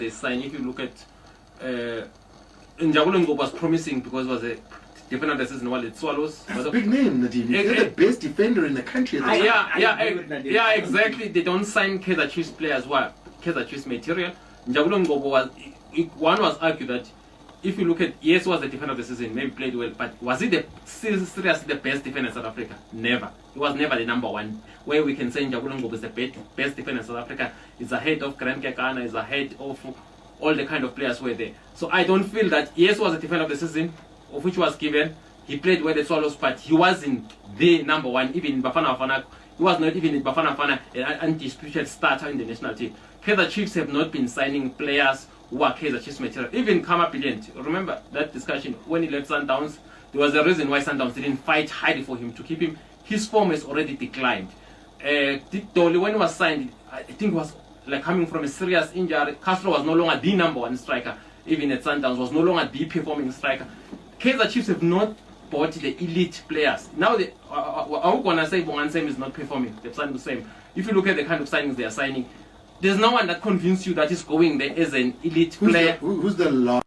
They sign. If you look at Njabulo Ngcobo was promising because it was a defender of the season. Well, it Swallows. That's a big name, Nadim. You're the best defender in the country. At the Yeah, exactly. They don't sign Kaizer Chiefs players who are Kaizer Chiefs material. Njabulo Ngcobo one was argued that if you look at, yes, was the defender of the season, maybe played well, but was he seriously the best defender in South Africa? Never. He was never the number one. Where we can say Njabulo Ngcobo is the best defender in South Africa. He's ahead of Grant Kekana, he's ahead of all the kind of players who were there. So I don't feel that, yes, was the defender of the season, of which was given. He played well at Swallows, but he wasn't the number one. Even in Bafana Bafana, he was not even in Bafana Bafana an undisputed starter in the national team. Kaizer Chiefs have not been signing players who are Kaizer Chiefs material. Even Kama Brilliant, remember that discussion when he left Sundowns, there was a reason why Sundowns didn't fight hard for him to keep him. His form has already declined. Dick Dolly, when he was signed, I think was like coming from a serious injury. Castro was no longer the number one striker, even at Sundowns, was no longer the performing striker. Kaizer Chiefs have not bought the elite players. Now, I'm going to say Bongansem is not performing. They've signed the same. If you look at the kind of signings they are signing, there's no one that convinced you that he's going there as an elite player. Who's the last?